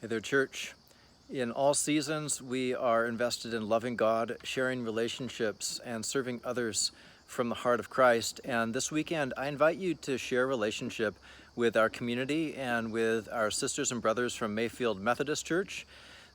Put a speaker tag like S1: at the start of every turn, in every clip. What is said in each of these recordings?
S1: Hey there, church. In all seasons, we are invested in loving God, sharing relationships, and serving others from the heart of Christ. And this weekend, I invite you to share relationship with our community and with our sisters and brothers from Mayfield Methodist Church.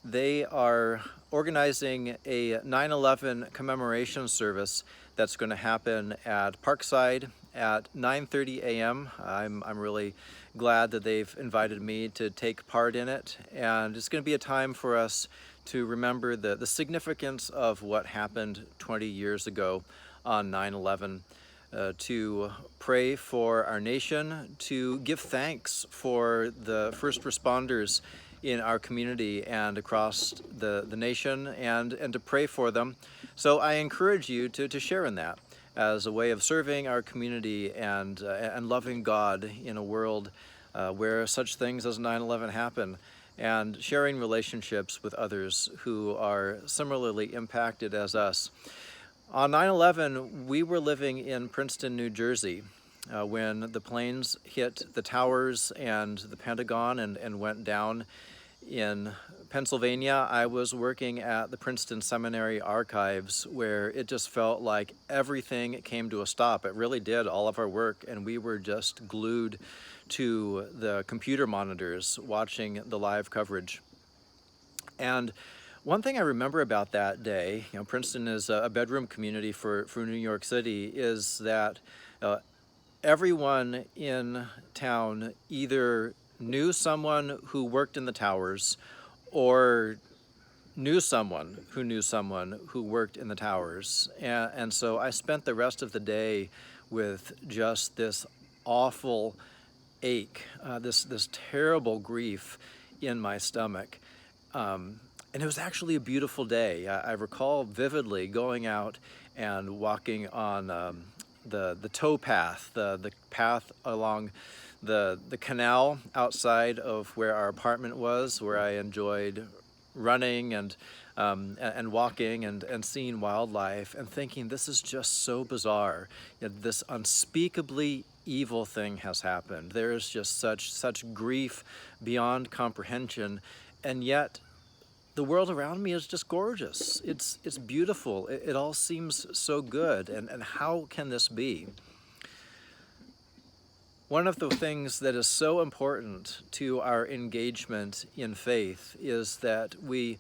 S1: They are organizing a 9/11 commemoration service that's going to happen at Parkside at 9:30 a.m. I'm really glad that they've invited me to take part in it, and it's going to be a time for us to remember the significance of what happened 20 years ago on 9/11. To pray for our nation, to give thanks for the first responders in our community and across the nation, and to pray for them. So I encourage you to share in that as a way of serving our community and loving God in a world where such things as 9/11 happen, and sharing relationships with others who are similarly impacted as us. On 9/11, we were living in Princeton, New Jersey, when the planes hit the towers and the Pentagon and went down in Pennsylvania. I was working at the Princeton Seminary Archives, where it just felt like everything came to a stop. It really did, all of our work, and we were just glued to the computer monitors watching the live coverage. And one thing I remember about that day, Princeton is a bedroom community for New York City, is that everyone in town either knew someone who worked in the towers or knew someone who worked in the towers. And so I spent the rest of the day with just this awful ache, this terrible grief in my stomach. And it was actually a beautiful day. I recall vividly going out and walking on the tow path, the path along the canal outside of where our apartment was, where I enjoyed running and walking and seeing wildlife, and thinking, this is just so bizarre. This unspeakably evil thing has happened. There is just such grief beyond comprehension, and yet the world around me is just gorgeous. It's beautiful. It all seems so good. And how can this be? One of the things that is so important to our engagement in faith is that we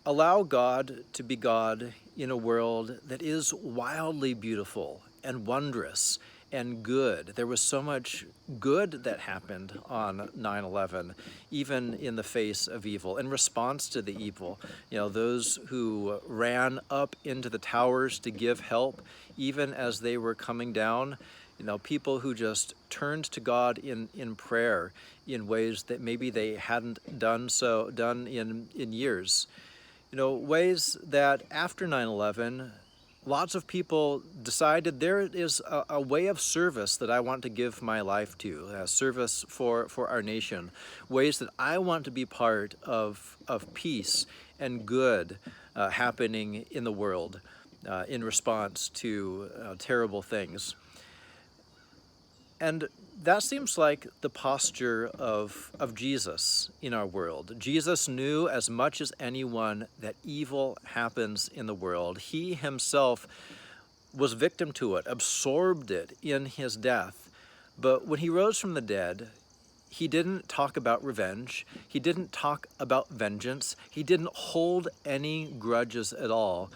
S1: allow God to be God in a world that is wildly beautiful and wondrous and good. There was so much good that happened on 9/11, even in the face of evil, in response to the evil. Those who ran up into the towers to give help, even as they were coming down, people who just turned to God in prayer in ways that maybe they hadn't done in years. Ways that after 9/11, lots of people decided there is a way of service that I want to give my life to, service for our nation, ways that I want to be part of peace and good happening in the world in response to terrible things. And that seems like the posture of Jesus in our world. Jesus knew as much as anyone that evil happens in the world. He himself was victim to it, absorbed it in his death. But when he rose from the dead, he didn't talk about revenge. He didn't talk about vengeance. He didn't hold any grudges at all.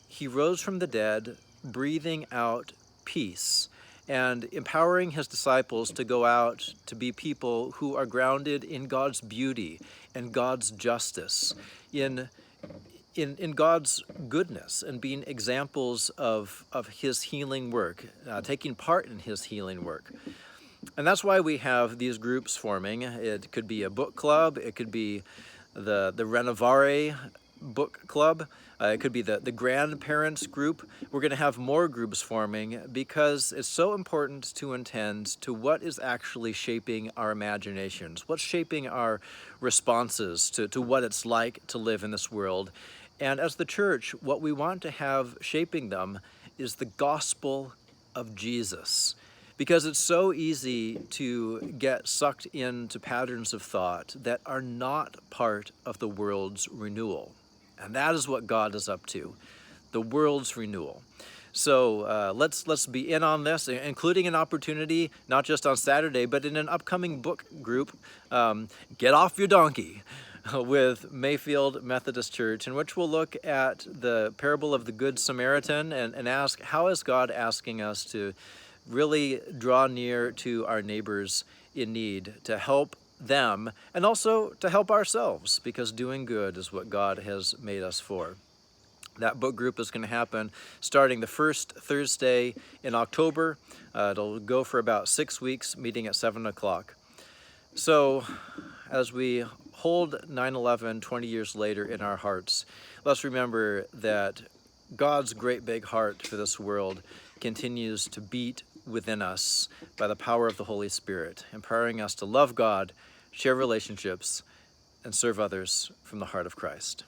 S1: He rose from the dead, breathing out peace and empowering his disciples to go out to be people who are grounded in God's beauty and God's justice, in God's goodness, and being examples of his healing work, taking part in his healing work. And that's why we have these groups forming. It could be a book club, it could be the Renovare book club, it could be the grandparents group. We're going to have more groups forming because it's so important to attend to what is actually shaping our imaginations, what's shaping our responses to what it's like to live in this world. And as the church, what we want to have shaping them is the gospel of Jesus. because it's so easy to get sucked into patterns of thought that are not part of the world's renewal. And that is what God is up to, the world's renewal. So let's be in on this, including an opportunity, not just on Saturday, but in an upcoming book group, Get Off Your Donkey, with Mayfield Methodist Church, in which we'll look at the parable of the Good Samaritan and ask, how is God asking us to really draw near to our neighbors in need, to help them, and also to help ourselves, because doing good is what God has made us for. That book group is going to happen starting the first Thursday in October. It'll go for about 6 weeks, meeting at 7 o'clock. So as we hold 9/11 20 years later in our hearts, let's remember that God's great big heart for this world continues to beat within us by the power of the Holy Spirit, empowering us to love God, share relationships, and serve others from the heart of Christ.